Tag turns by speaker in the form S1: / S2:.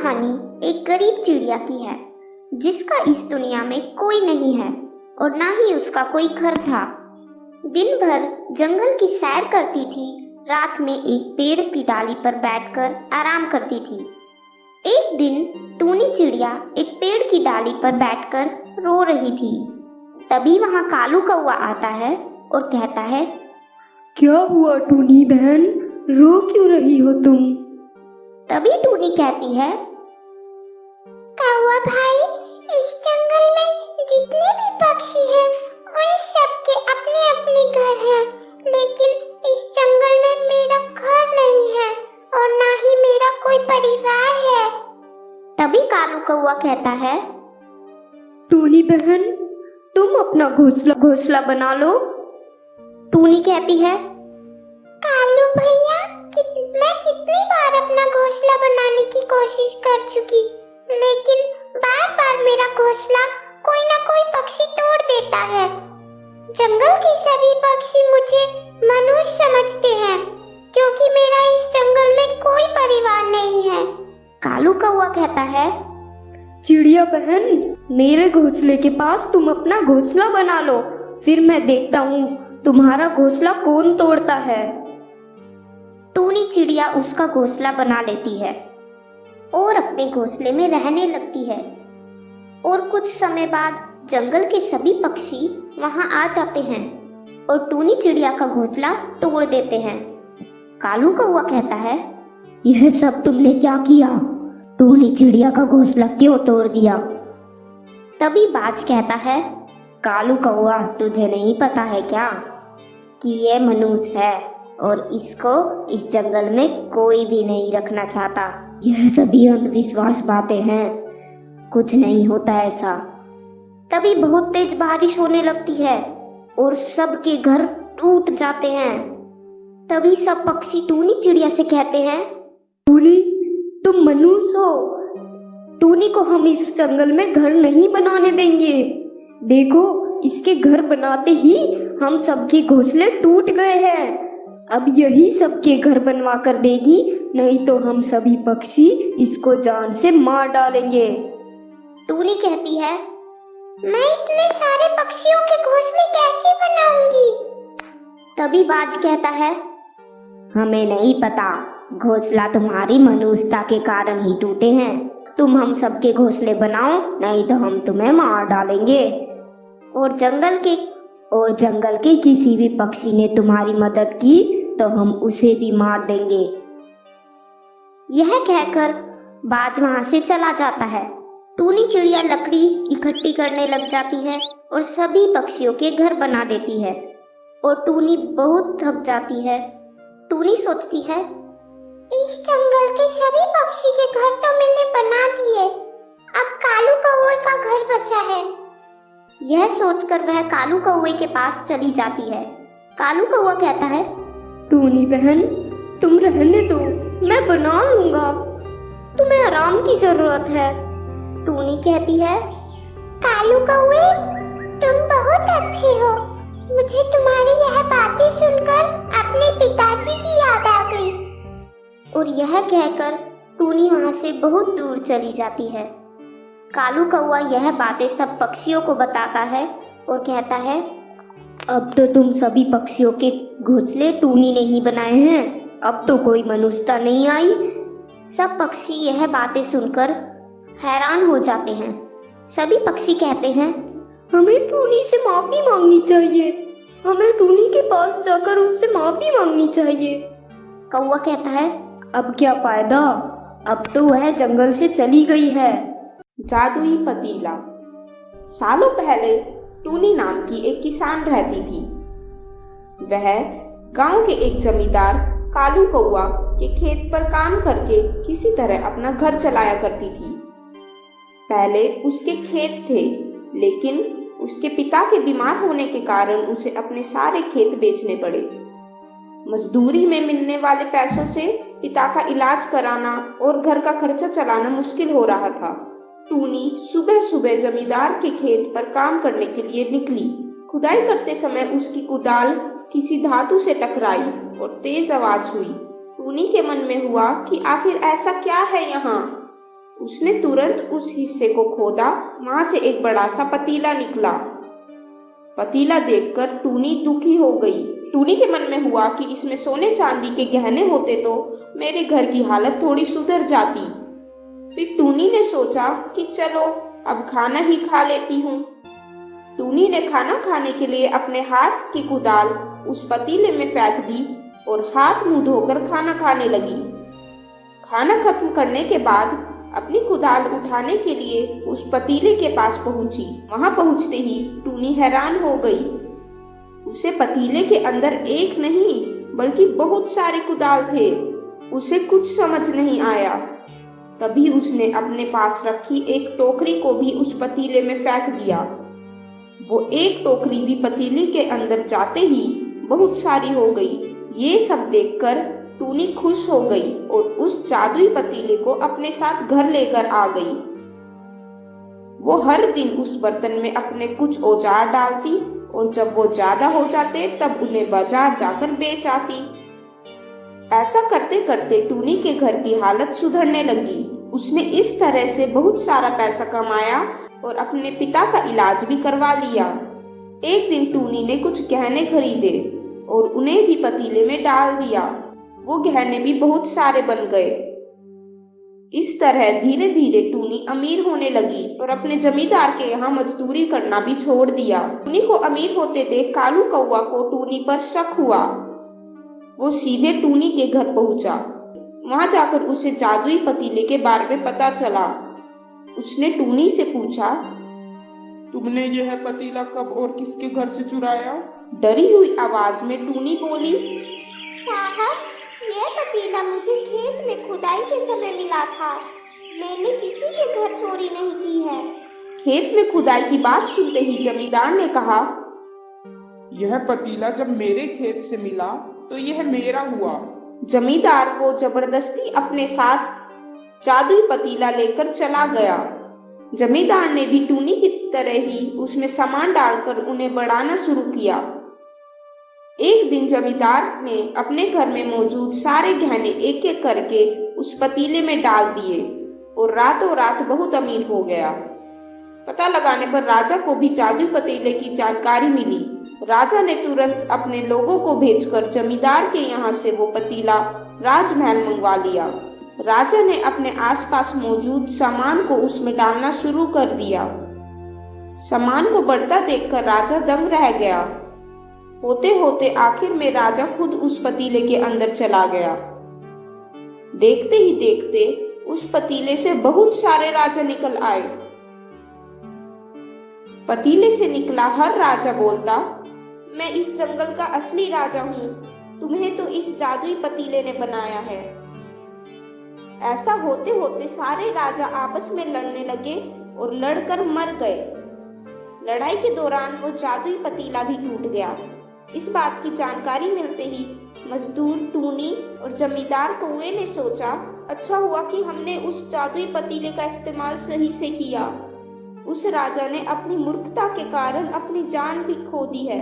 S1: कहानी एक गरीब चिड़िया की है जिसका इस दुनिया में कोई नहीं है और ना ही उसका कोई घर था। दिन भर जंगल की सैर करती थी, रात में एक पेड़ की डाली पर बैठकर आराम करती थी। एक दिन टूनी चिड़िया एक पेड़ की डाली पर बैठकर रो रही थी। तभी वहां कालू कौवा आता है और कहता है,
S2: क्या हुआ टूनी बहन, रो क्यों रही हो तुम?
S1: तभी टूनी कहती है, कौवा भाई, इस जंगल में जितने भी पक्षी हैं उन सब के अपने अपने घर हैं, लेकिन इस जंगल में मेरा घर नहीं है और ना ही मेरा कोई परिवार है। तभी कालू कौवा कहता है,
S2: टूनी बहन, तुम अपना घोंसला बना लो।
S1: टूनी कहती है, कालू भैया, मैं कितनी बार अपना घोंसला बनाने की कोशिश कर चुकी, लेकिन बार बार मेरा घोंसला कोई ना कोई पक्षी तोड़ देता है। जंगल के सभी पक्षी मुझे मनुष्य समझते हैं क्योंकि मेरा इस जंगल में कोई परिवार नहीं है। कालू कौवा कहता है,
S2: चिड़िया बहन, मेरे घोंसले के पास तुम अपना घोंसला बना लो, फिर मैं देखता हूँ तुम्हारा घोंसला कौन तोड़ता है।
S1: टूनी चिड़िया उसका घोंसला बना लेती है और अपने घोंसले में रहने लगती है और कुछ समय बाद जंगल के सभी पक्षी वहां आ जाते हैं और टूनी चिड़िया का घोंसला तोड़ देते हैं। कालू कौवा कहता है,
S2: यह सब तुमने क्या किया? टूनी चिड़िया का घोंसला क्यों तोड़ दिया?
S1: तभी बाज कहता है,
S2: कालू कौवा, तुझे नहीं पता है क्या कि ये मनुष्य है और इसको इस जंगल में कोई भी नहीं रखना चाहता। यह सभी अंधविश्वास बातें हैं, कुछ नहीं होता ऐसा।
S1: तभी बहुत तेज बारिश होने लगती है और सबके घर टूट जाते हैं। तभी सब पक्षी टूनी चिड़िया से कहते हैं,
S2: टूनी, तुम मनुष्य हो, टूनी को हम इस जंगल में घर नहीं बनाने देंगे। देखो, इसके घर बनाते ही हम सबके घोंसले टूट गए हैं। अब यही सबके घर बनवा कर देगी, नहीं तो हम सभी पक्षी इसको जान से मार डालेंगे।
S1: टूनी कहती है, मैं इतने सारे पक्षियों के घोंसले कैसे बनाऊंगी? तभी बाज कहता है,
S2: हमें नहीं पता, घोंसला तुम्हारी मनुष्यता के कारण ही टूटे हैं। तुम हम सबके घोंसले बनाओ, नहीं तो हम तुम्हें मार डालेंगे। और जंगल के किसी भी पक्षी ने तुम्हारी मदद की तो हम उसे भी मार देंगे।
S1: यह कहकर बाज वहां से चला जाता है। टूनी चिड़िया लकड़ी इकट्ठी करने लग जाती है और सभी पक्षियों के घर बना देती है और टूनी बहुत थक जाती है। टूनी सोचती है, इस जंगल के सभी पक्षी के घर तो मैंने बना दिए, अब कालू कौवे का घर बचा है। यह सोचकर वह कालू कौवे के पास चली जाती है। कालू कौवा कहता है,
S2: टूनी बहन, तुम रहने दो, मैं बना लूंगा, तुम्हें आराम की जरूरत है।
S1: टूनी कहती है, कालू कौवे, तुम बहुत अच्छे हो, मुझे तुम्हारी यह बातें सुनकर अपने पिताजी की याद आ गई। और यह कहकर टूनी वहां से बहुत दूर चली जाती है। कालू कौवा यह बातें सब पक्षियों को बताता है और कहता है,
S2: अब तो तुम सभी पक्षियों के घोंसले टूनी ने ही बनाए हैं, अब तो कोई मनुष्यता नहीं आई।
S1: सब पक्षी यह बातें सुनकर हैरान हो जाते हैं। सभी पक्षी कहते हैं,
S2: हमें टूनी से माफी मांगनी चाहिए, हमें टूनी के पास जाकर उससे माफी मांगनी चाहिए।
S1: कौवा कहता है,
S2: अब क्या फायदा, अब तो वह जंगल से चली गई है।
S3: जादुई पतीला। सालों पहले टूनी नाम की एक किसान रहती थी। वह गांव के एक जमींदार कालू कौवा के खेत पर काम करके किसी तरह अपना घर चलाया करती थी। पहले उसके खेत थे, लेकिन उसके पिता के बीमार होने के कारण उसे अपने सारे खेत बेचने पड़े। मजदूरी में मिलने वाले पैसों से पिता का इलाज कराना और घर का खर्चा चलाना मुश्किल हो रहा था। टूनी सुबह सुबह जमींदार के खेत पर काम करने के लिए निकली। खुदाई करते समय उसकी कुदाल किसी धातु से टकराई और तेज आवाज हुई। टूनी के मन में हुआ कि आखिर ऐसा क्या है यहाँ। उसने तुरंत उस हिस्से को खोदा। वहां से एक बड़ा सा पतीला निकला। पतीला देखकर टूनी दुखी हो गई। टूनी के मन में हुआ कि इसमें सोने चांदी के गहने होते तो मेरे घर की हालत थोड़ी सुधर जाती। फिर टूनी ने सोचा कि चलो अब खाना ही खा लेती हूँ। टूनी ने खाना खाने के लिए अपने हाथ की कुदाल उस पतीले में फेंक दी और हाथ मुंह धोकर खाना खाने लगी। खाना खत्म करने के बाद अपनी कुदाल उठाने के लिए उस पतीले के पास पहुंची। वहां पहुंचते ही टूनी हैरान हो गई। उसे पतीले के अंदर एक नहीं बल्कि बहुत सारे कुदाल थे। उसे कुछ समझ नहीं आया। तभी उसने अपने पास रखी एक टोकरी को भी उस पतीले में फेंक दिया। वो एक टोकरी भी पतीले के अंदर जाते ही बहुत सारी हो गई। ये सब देखकर टूनी खुश हो गई और उस जादुई पतीले को अपने साथ घर लेकर आ गई। वो हर दिन उस बर्तन में अपने कुछ औजार डालती और जब वो ज्यादा हो जाते तब उन्हें बाजार जाकर बेच आती। ऐसा करते करते टूनी के घर की हालत सुधरने लगी। उसने इस तरह से बहुत सारा पैसा कमाया और अपने पिता का इलाज भी करवा लिया। एक दिन टूनी ने कुछ गहने खरीदे और उन्हें भी पतीले में डाल दिया। वो गहने भी बहुत सारे बन गए। इस तरह धीरे धीरे टूनी अमीर होने लगी और अपने जमींदार के यहाँ मजदूरी करना भी छोड़ दिया। टूनी को अमीर होते देख कालू कौवा को टूनी पर शक हुआ। वो सीधे टूनी के घर पहुंचा। वहां जाकर उसे जादुई पतीले के बारे में पता चला। उसने टूनी से पूछा,
S4: तुमने यह पतीला कब और किसके घर से चुराया?
S3: डरी हुई आवाज में टूनी बोली,
S1: साहब, यह पतीला मुझे खेत में खुदाई के समय मिला था। मैंने किसी के घर चोरी नहीं की है।
S3: खेत में खुदाई की बात सुनते ही जमींदार ने कहा,
S4: यह पतीला जब मेरे खेत से मिला तो यह मेरा हुआ।
S3: जमींदार को जबरदस्ती अपने साथ जादुई पतीला लेकर चला गया। जमींदार ने भी टूनी की तरह ही उसमें सामान डालकर उन्हें बढ़ाना शुरू किया। एक दिन जमींदार ने अपने घर में मौजूद सारे गहने एक एक करके उस पतीले में डाल दिए और रातों रात बहुत अमीर हो गया। पता लगाने पर राजा को भी जादुई पतीले की जानकारी मिली। राजा ने तुरंत अपने लोगों को भेजकर जमींदार के यहाँ से वो पतीला राजमहल मंगवा लिया। राजा ने अपने आसपास मौजूद सामान को उसमें डालना शुरू कर दिया। सामान को बढ़ता देखकर राजा दंग रह गया। होते होते आखिर में राजा खुद उस पतीले के अंदर चला गया। देखते ही देखते उस पतीले से बहुत सारे राजा निकल आए। पतीले से निकला हर राजा बोलता, मैं इस जंगल का असली राजा हूँ। तुम्हें तो इस जादुई पतीले ने बनाया है। ऐसा होते होते सारे राजा आपस में लड़ने लगे और लड़कर मर गए। लड़ाई के दौरान वो जादुई पतीला भी टूट गया। इस बात की जानकारी मिलते ही मजदूर टूनी और जमींदार कौवे ने सोचा, अच्छा हुआ कि हमने उस जादुई पतीले का इस्तेमाल सही से किया। उस राजा ने अपनी मूर्खता के कारण अपनी जान भी खो दी है।